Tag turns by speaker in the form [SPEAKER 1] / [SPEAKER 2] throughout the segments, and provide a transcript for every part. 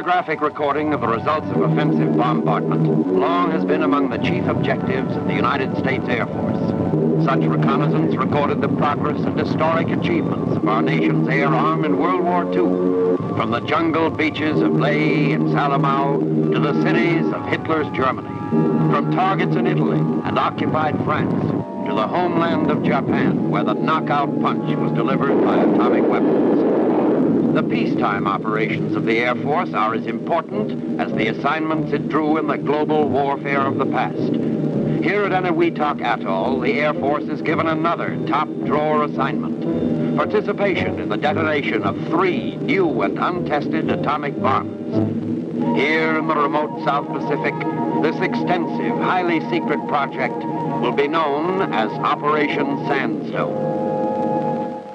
[SPEAKER 1] Photographic recording of the results of offensive bombardment long has been among the chief objectives of the United States Air Force. Such reconnaissance recorded the progress and historic achievements of our nation's air arm in World War II, from the jungle beaches of Leh and Salamau to the cities of Hitler's Germany, from targets in Italy and occupied France to the homeland of Japan, where the knockout punch was delivered by atomic weapons. The peacetime operations of the Air Force are as important as the assignments it drew in the global warfare of the past. Here at Eniwetok Atoll, the Air Force is given another top-drawer assignment: participation in the detonation of 3 new and untested atomic bombs. Here in the remote South Pacific, this extensive, highly secret project will be known as Operation Sandstone.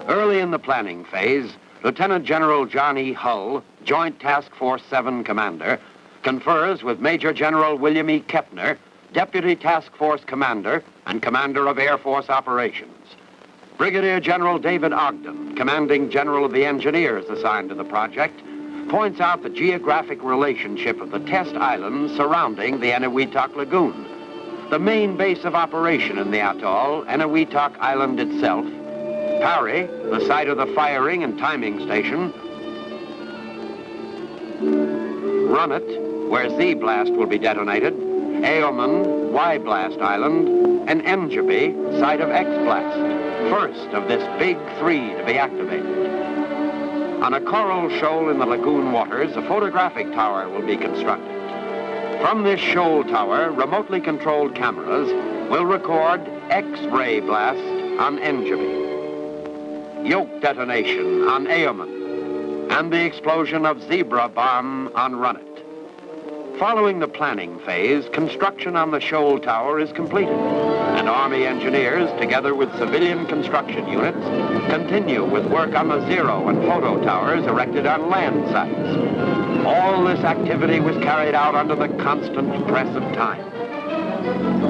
[SPEAKER 1] Early in the planning phase, Lieutenant General John E. Hull, Joint Task Force 7 Commander, confers with Major General William E. Kepner, Deputy Task Force Commander and Commander of Air Force Operations. Brigadier General David Ogden, Commanding General of the Engineers assigned to the project, points out the geographic relationship of the test islands surrounding the Eniwetok Lagoon. The main base of operation in the atoll, Eniwetok Island itself, Parry, the site of the firing and timing station, Runnet, where Z-blast will be detonated, Aoman, Y-blast island, and Enjebe, site of X-blast, first of this big 3 to be activated. On a coral shoal in the lagoon waters, a photographic tower will be constructed. From this shoal tower, remotely controlled cameras will record X-ray blast on Enjebe, yoke detonation on Aoman, and the explosion of Zebra bomb on Runnet. Following the planning phase, construction on the shoal tower is completed, and Army engineers, together with civilian construction units, continue with work on the zero and photo towers erected on land sites. All this activity was carried out under the constant press of time.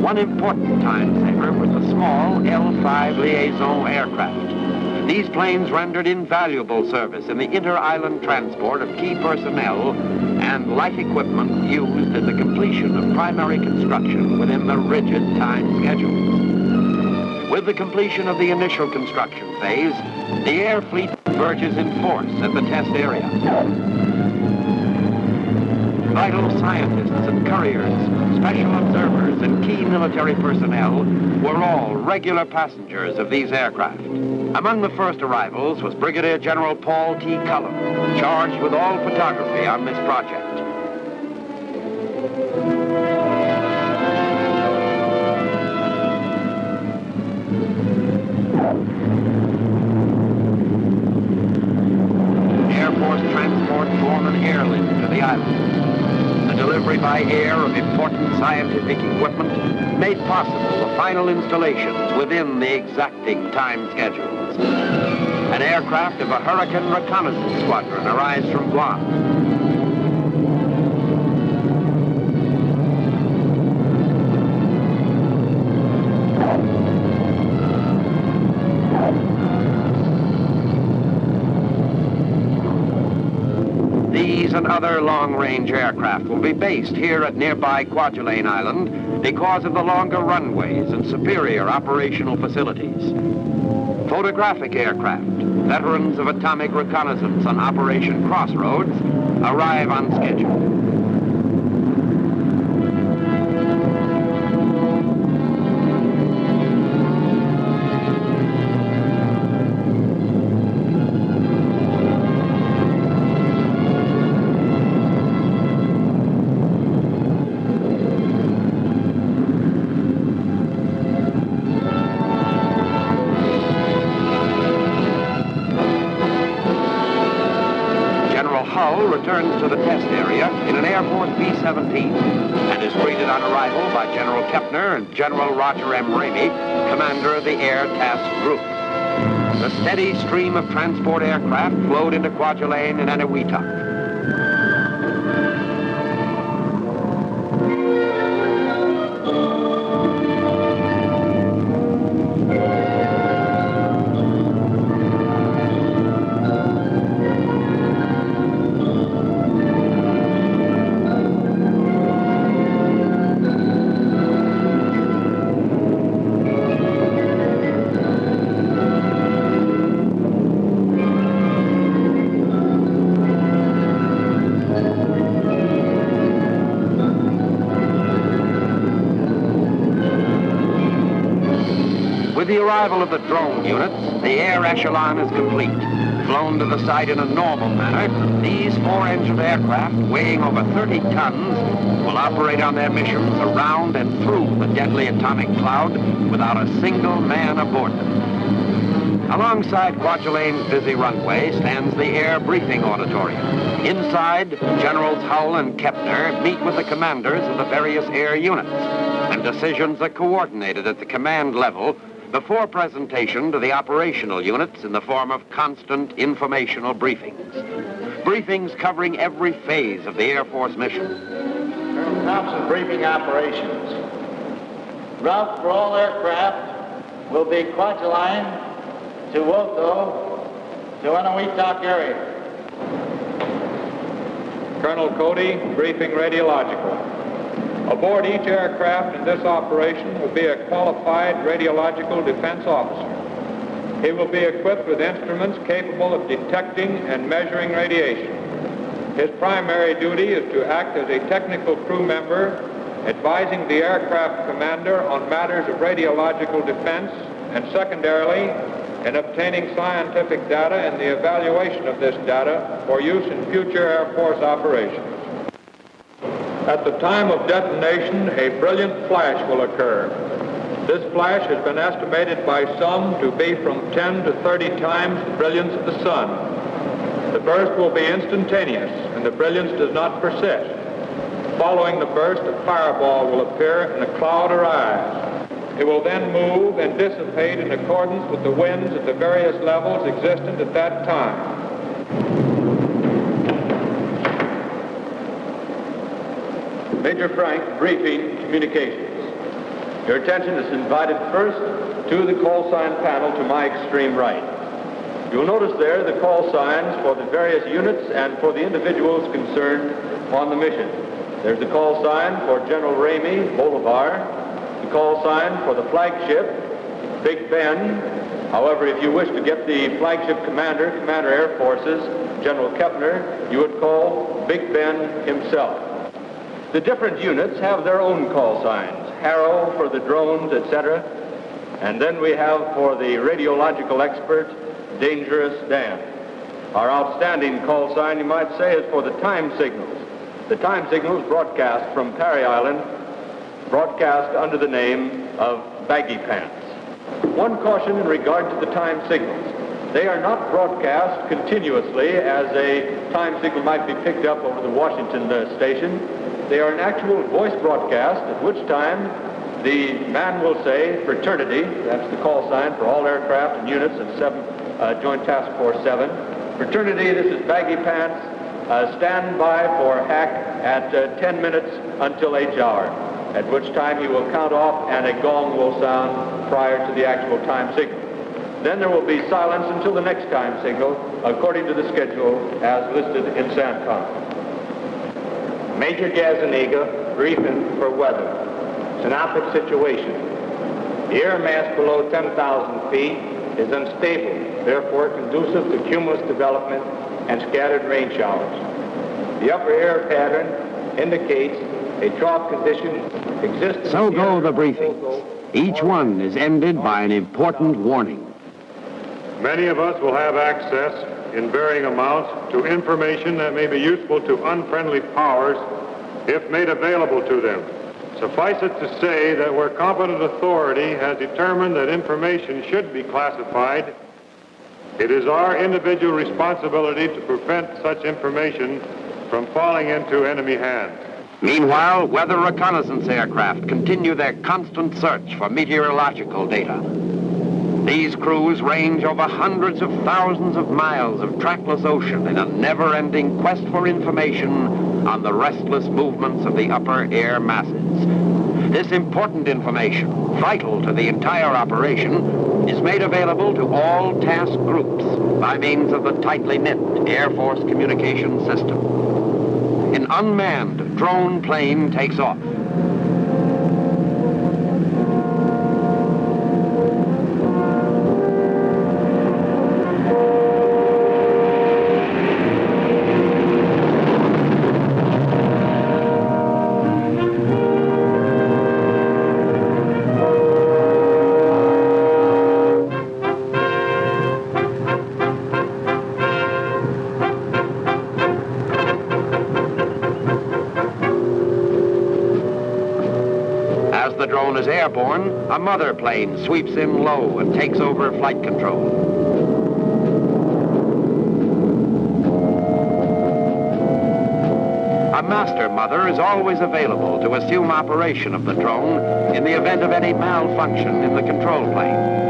[SPEAKER 1] One important time saver was the small L-5 liaison aircraft. These planes rendered invaluable service in the inter-island transport of key personnel and light equipment used in the completion of primary construction within the rigid time schedules. With the completion of the initial construction phase, the air fleet converges in force at the test area. Vital scientists and couriers, special observers, and key military personnel were all regular passengers of these aircraft. Among the first arrivals was Brigadier General Paul T. Cullum, charged with all photography on this project. Air Force transport form an air link to the island. The delivery by air of important scientific equipment made possible the final installations within the exacting time schedules. An aircraft of a Hurricane Reconnaissance Squadron arrives from Guam. These and other long-range aircraft will be based here at nearby Kwajalein Island because of the longer runways and superior operational facilities. Photographic aircraft, veterans of atomic reconnaissance on Operation Crossroads, arrive on schedule. Hull returns to the test area in an Air Force B-17 and is greeted on arrival by General Kepner and General Roger M. Ramey, commander of the Air Task Group. The steady stream of transport aircraft flowed into Kwajalein and Eniwetok. the arrival of the drone units, the air echelon is complete. Flown to the site in a normal manner, these four-engined aircraft, weighing over 30 tons, will operate on their missions around and through the deadly atomic cloud without a single man aboard them. Alongside Kwajalein's busy runway stands the Air Briefing Auditorium. Inside, Generals Hull and Kepner meet with the commanders of the various air units, and decisions are coordinated at the command level before presentation to the operational units in the form of constant informational briefings. Briefings covering every phase of the Air Force mission.
[SPEAKER 2] Colonel Thompson briefing operations. Route for all aircraft will be Kwajalein to Atoll to Eniwetok area.
[SPEAKER 3] Colonel Cody briefing radiological. Aboard each aircraft in this operation will be a qualified radiological defense officer. He will be equipped with instruments capable of detecting and measuring radiation. His primary duty is to act as a technical crew member, advising the aircraft commander on matters of radiological defense, and secondarily, in obtaining scientific data and the evaluation of this data for use in future Air Force operations. At the time of detonation, a brilliant flash will occur. This flash has been estimated by some to be from 10 to 30 times the brilliance of the sun. The burst will be instantaneous, and the brilliance does not persist. Following the burst, a fireball will appear and a cloud arise. It will then move and dissipate in accordance with the winds at the various levels existent at that time.
[SPEAKER 4] Major Frank, briefing communications. Your attention is invited first to the call sign panel to my extreme right. You'll notice there the call signs for the various units and for the individuals concerned on the mission. There's the call sign for General Ramey, Bolivar, the call sign for the flagship, Big Ben. However, if you wish to get the flagship commander, Commander Air Forces, General Kepner, you would call Big Ben himself. The different units have their own call signs. Harrow for the drones, etc. And then we have for the radiological expert, Dangerous Dan. Our outstanding call sign, you might say, is for the time signals. The time signals broadcast from Parry Island, broadcast under the name of Baggy Pants. One caution in regard to the time signals. They are not broadcast continuously as a time signal might be picked up over the Washington station. They are an actual voice broadcast, at which time the man will say, fraternity, that's the call sign for all aircraft and units of Joint Task Force 7. Fraternity, this is Baggy Pants, stand by for hack at 10 minutes until H hour, at which time he will count off and a gong will sound prior to the actual time signal. Then there will be silence until the next time signal, according to the schedule as listed in SANCOM.
[SPEAKER 2] Major Gazaniga briefing for weather. Synoptic situation. The air mass below 10,000 feet is unstable, therefore conducive to cumulus development and scattered rain showers. The upper air pattern indicates a trough condition exists.
[SPEAKER 1] So go the briefings. Each one is ended by an important warning.
[SPEAKER 3] Many of us will have access in varying amounts to information that may be useful to unfriendly powers if made available to them. Suffice it to say that where competent authority has determined that information should be classified, it is our individual responsibility to prevent such information from falling into enemy hands.
[SPEAKER 1] Meanwhile, weather reconnaissance aircraft continue their constant search for meteorological data. These crews range over hundreds of thousands of miles of trackless ocean in a never-ending quest for information on the restless movements of the upper air masses. This important information, vital to the entire operation, is made available to all task groups by means of the tightly knit Air Force communication system. An unmanned drone plane takes off. drone is airborne, a mother plane sweeps in low and takes over flight control. A master mother is always available to assume operation of the drone in the event of any malfunction in the control plane.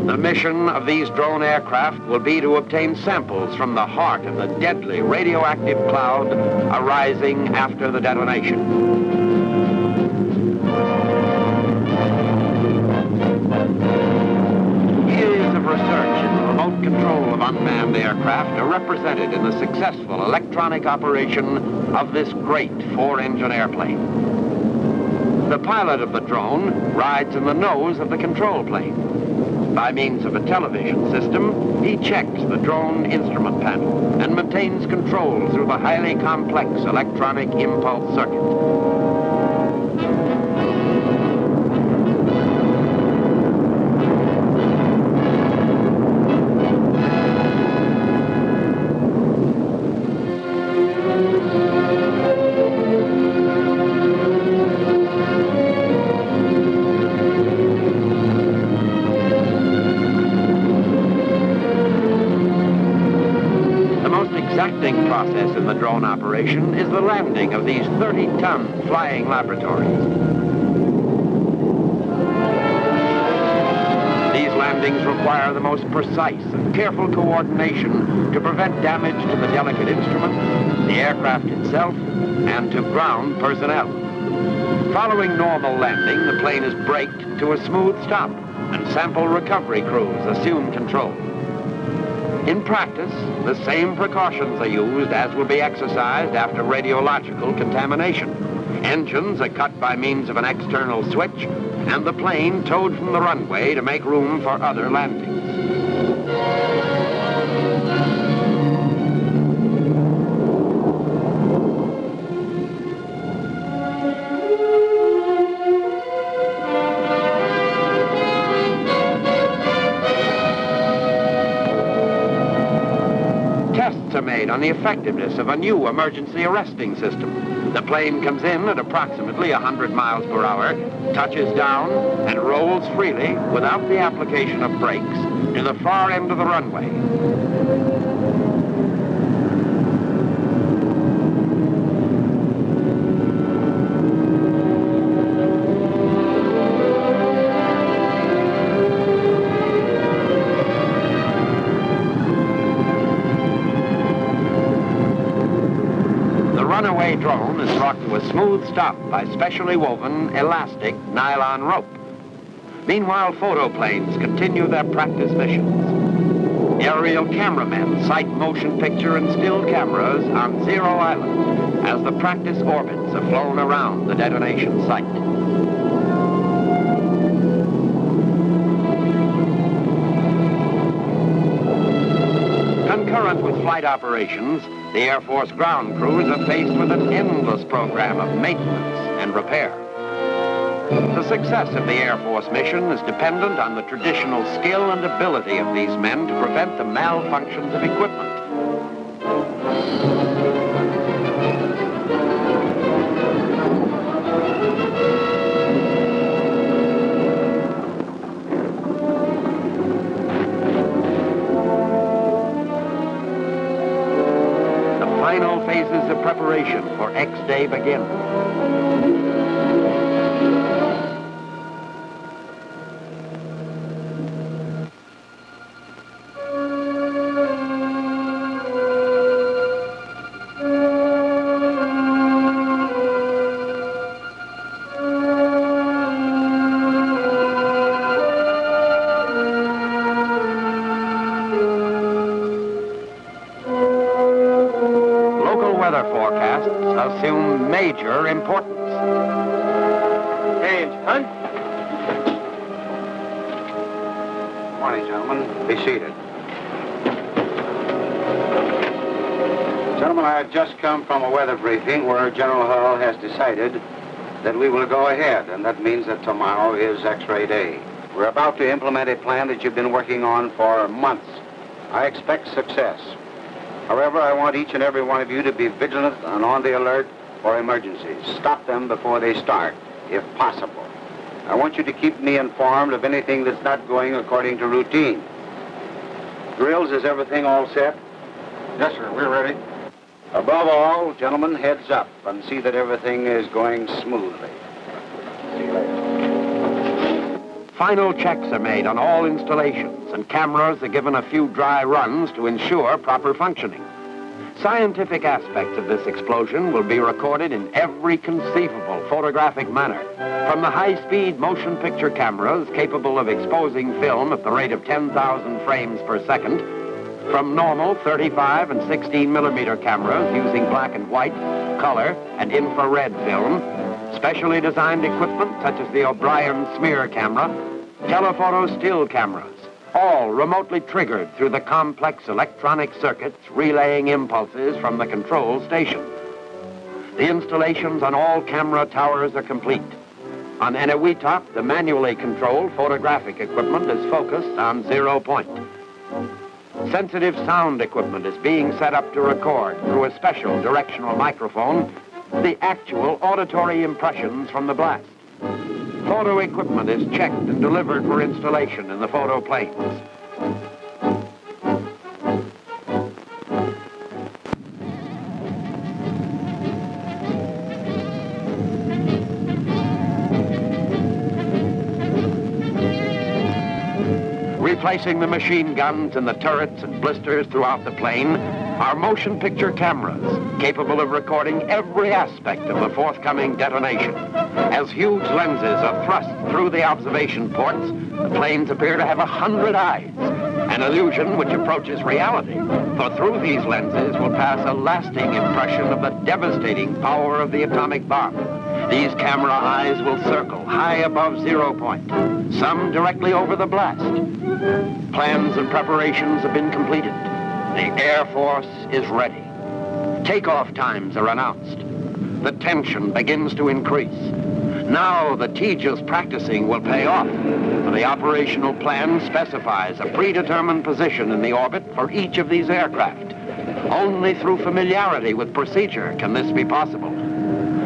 [SPEAKER 1] The mission of these drone aircraft will be to obtain samples from the heart of the deadly radioactive cloud arising after the detonation. Years of research in the remote control of unmanned aircraft are represented in the successful electronic operation of this great four-engine airplane. The pilot of the drone rides in the nose of the control plane. By means of a television system, he checks the drone instrument panel and maintains control through the highly complex electronic impulse circuit. Exacting process in the drone operation is the landing of these 30-ton flying laboratories. These landings require the most precise and careful coordination to prevent damage to the delicate instruments, the aircraft itself, and to ground personnel. Following normal landing, the plane is braked to a smooth stop, and sample recovery crews assume control. In practice, the same precautions are used as will be exercised after radiological contamination. Engines are cut by means of an external switch, and the plane towed from the runway to make room for other landings. Are made on the effectiveness of a new emergency arresting system. The plane comes in at approximately 100 miles per hour, touches down, and rolls freely without the application of brakes to the far end of the runway. Runaway drone is brought to a smooth stop by specially woven elastic nylon rope. Meanwhile, photoplanes continue their practice missions. Aerial cameramen sight motion picture and still cameras on Zero Island as the practice orbits are flown around the detonation site. Concurrent with flight operations, the Air Force ground crews are faced with an endless program of maintenance and repair. The success of the Air Force mission is dependent on the traditional skill and ability of these men to prevent the malfunctions of equipment. Final phases of preparation for X-Day begin. Weather forecasts assume major importance.
[SPEAKER 5] Change, Hunt. Morning, gentlemen. Be seated. Gentlemen, I have just come from a weather briefing where General Hull has decided that we will go ahead, and that means that tomorrow is X-ray day. We're about to implement a plan that you've been working on for months. I expect success. However, I want each and every one of you to be vigilant and on the alert for emergencies. Stop them before they start, if possible. I want you to keep me informed of anything that's not going according to routine. Drills, is everything all set?
[SPEAKER 6] Yes, sir. We're ready.
[SPEAKER 5] Above all, gentlemen, heads up and see that everything is going smoothly. See you later.
[SPEAKER 1] Final checks are made on all installations, and cameras are given a few dry runs to ensure proper functioning. Scientific aspects of this explosion will be recorded in every conceivable photographic manner, from the high-speed motion picture cameras capable of exposing film at the rate of 10,000 frames per second, from normal 35 and 16 millimeter cameras using black and white, color, and infrared film, specially designed equipment such as the O'Brien smear camera, telephoto still cameras, all remotely triggered through the complex electronic circuits relaying impulses from the control station. The installations on all camera towers are complete. On Eniwetok, the manually controlled photographic equipment is focused on 0 point. Sensitive sound equipment is being set up to record through a special directional microphone the actual auditory impressions from the blast. Photo equipment is checked and delivered for installation in the photo planes. Replacing the machine guns and the turrets and blisters throughout the plane are motion picture cameras capable of recording every aspect of the forthcoming detonation. As huge lenses are thrust through the observation ports, the planes appear to have 100 eyes, an illusion which approaches reality, for through these lenses will pass a lasting impression of the devastating power of the atomic bomb. These camera eyes will circle high above 0 point, some directly over the blast. Plans and preparations have been completed. The Air Force is ready. Takeoff times are announced. The tension begins to increase. Now the tedious practicing will pay off, for the operational plan specifies a predetermined position in the orbit for each of these aircraft. Only through familiarity with procedure can this be possible.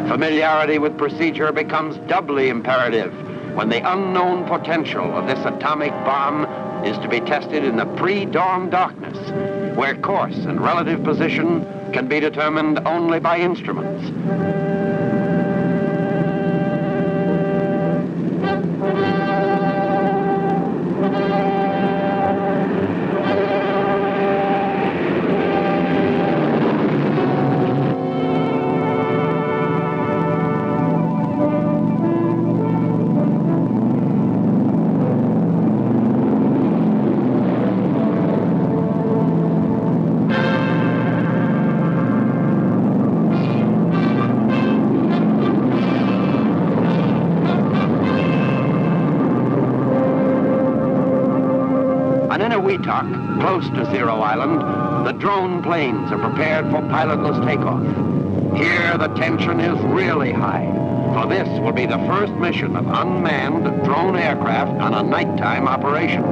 [SPEAKER 1] Familiarity with procedure becomes doubly imperative when the unknown potential of this atomic bomb is to be tested in the pre-dawn darkness, where course and relative position can be determined only by instruments. On Eniwetok, close to Zero Island, the drone planes are prepared for pilotless takeoff. Here, the tension is really high, for this will be the first mission of unmanned drone aircraft on a nighttime operation.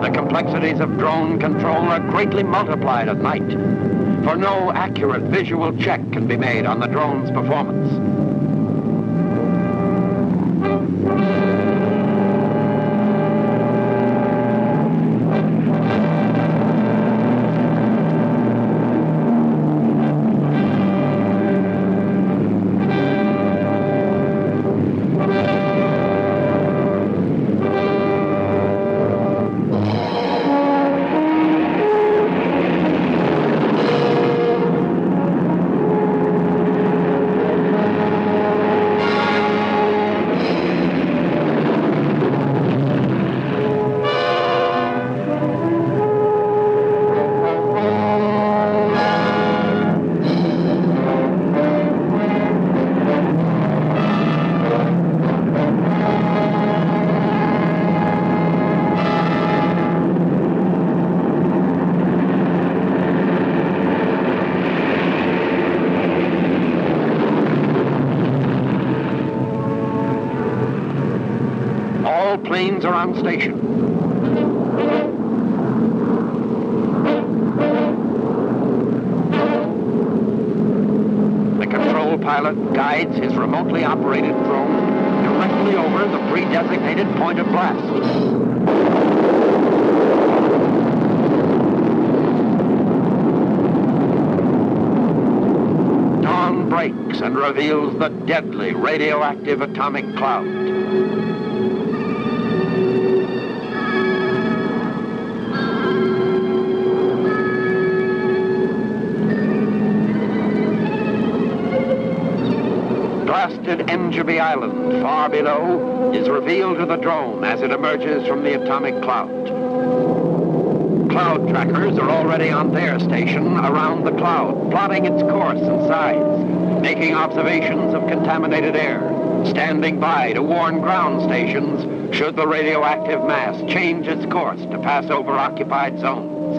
[SPEAKER 1] The complexities of drone control are greatly multiplied at night, for no accurate visual check can be made on the drone's performance. planes are on station. The control pilot guides his remotely operated drone directly over the pre-designated point of blast. Breaks and reveals the deadly radioactive atomic cloud. Blasted Engebi Island, far below, is revealed to the drone as it emerges from the atomic cloud. Cloud trackers are already on their station around the cloud, plotting its course and size, making observations of contaminated air, standing by to warn ground stations should the radioactive mass change its course to pass over occupied zones.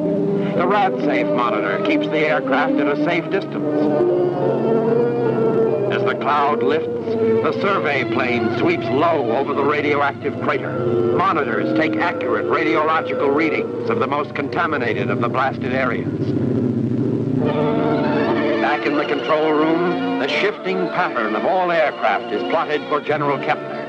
[SPEAKER 1] The RadSafe monitor keeps the aircraft at a safe distance. As the cloud lifts, the survey plane sweeps low over the radioactive crater. Monitors take accurate radiological readings of the most contaminated of the blasted areas. Back in the control room, the shifting pattern of all aircraft is plotted for General Kepler.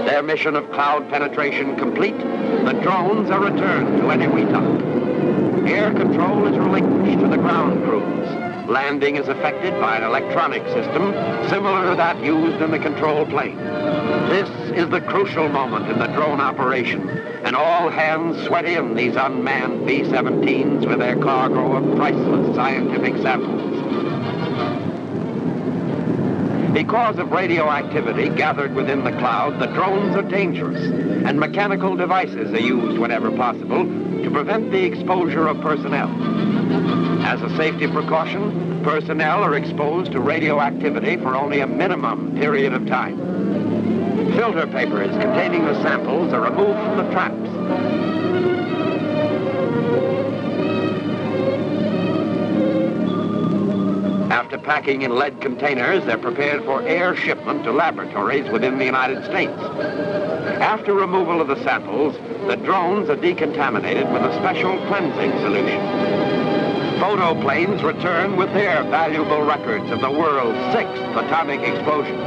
[SPEAKER 1] Their mission of cloud penetration complete, the drones are returned to Eniwetok. Air control is relinquished to the ground crews. Landing is effected by an electronic system similar to that used in the control plane. This is the crucial moment in the drone operation, and all hands sweat in these unmanned B-17s with their cargo of priceless scientific samples. Because of radioactivity gathered within the cloud, the drones are dangerous, and mechanical devices are used whenever possible to prevent the exposure of personnel. As a safety precaution, personnel are exposed to radioactivity for only a minimum period of time. Filter papers containing the samples are removed from the traps. After packing in lead containers, they're prepared for air shipment to laboratories within the United States. After removal of the samples, the drones are decontaminated with a special cleansing solution. Photo planes return with their valuable records of the world's 6th atomic explosion.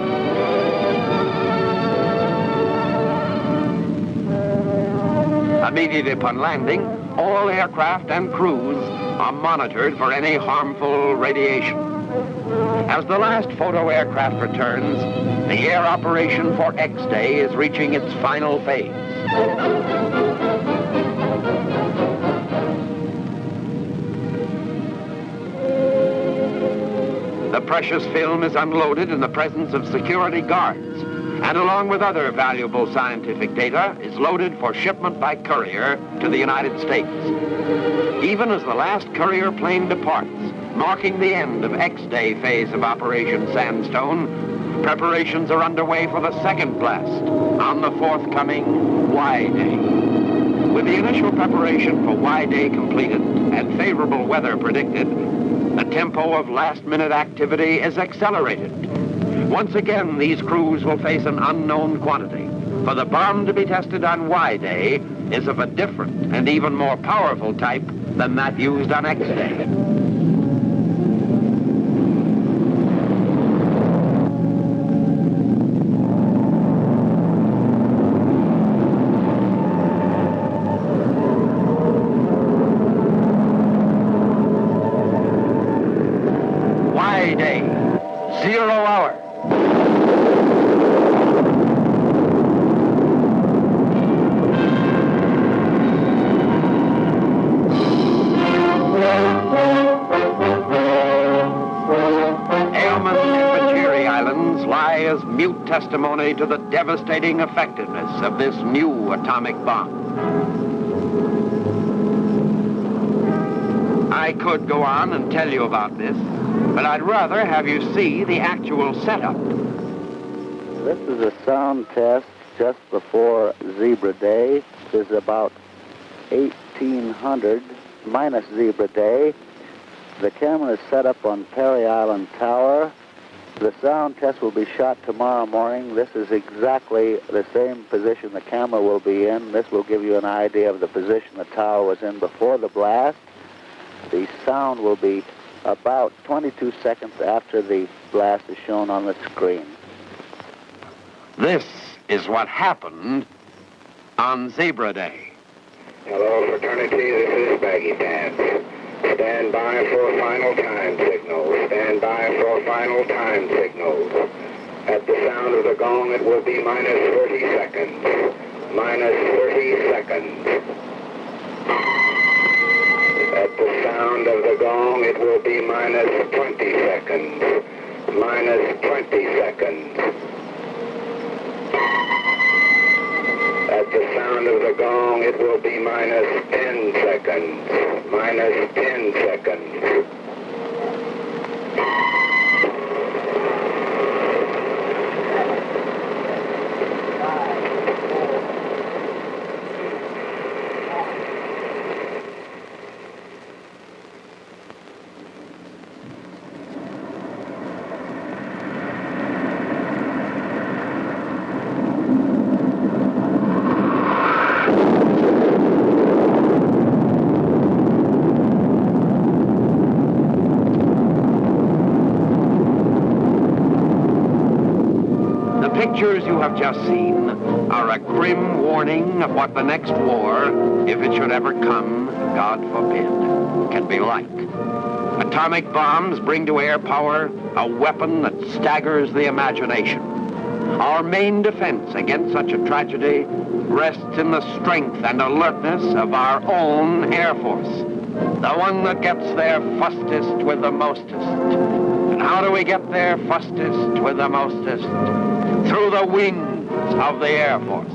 [SPEAKER 1] Immediately upon landing, all aircraft and crews are monitored for any harmful radiation. As the last photo aircraft returns, the air operation for X-Day is reaching its final phase. The precious film is unloaded in the presence of security guards, and along with other valuable scientific data, is loaded for shipment by courier to the United States. Even as the last courier plane departs, marking the end of X-Day phase of Operation Sandstone, preparations are underway for the second blast on the forthcoming Y-Day. With the initial preparation for Y-Day completed and favorable weather predicted, the tempo of last-minute activity is accelerated. Once again, these crews will face an unknown quantity, for the bomb to be tested on Y-Day is of a different and even more powerful type than that used on X-Day. Y-Day, 0 hour. As mute testimony to the devastating effectiveness of this new atomic bomb. I could go on and tell you about this, but I'd rather have you see the actual setup.
[SPEAKER 7] This is a sound test just before Zebra Day. It is about 1800 minus Zebra Day. The camera is set up on Perry Island Tower. The sound test will be shot tomorrow morning. This is exactly the same position the camera will be in. This will give you an idea of the position the tower was in before the blast. The sound will be about 22 seconds after the blast is shown on the screen.
[SPEAKER 1] This is what happened on Zebra Day.
[SPEAKER 8] Hello, fraternity. This is Baggy Pants. Stand by for final time signals. Stand by for final time signals. At the sound of the gong, it will be minus 30 seconds. Minus 30 seconds. At the sound of the gong, it will be minus 20 seconds. Minus 20 seconds. At the sound of the gong, it will be minus 10 seconds. Minus 10 seconds.
[SPEAKER 1] The pictures you have just seen are a grim warning of what the next war, if it should ever come, God forbid, can be like. Atomic bombs bring to air power a weapon that staggers the imagination. Our main defense against such a tragedy rests in the strength and alertness of our own Air Force, the one that gets there fastest with the mostest. And how do we get there fastest with the mostest? Through the wings of the Air Force.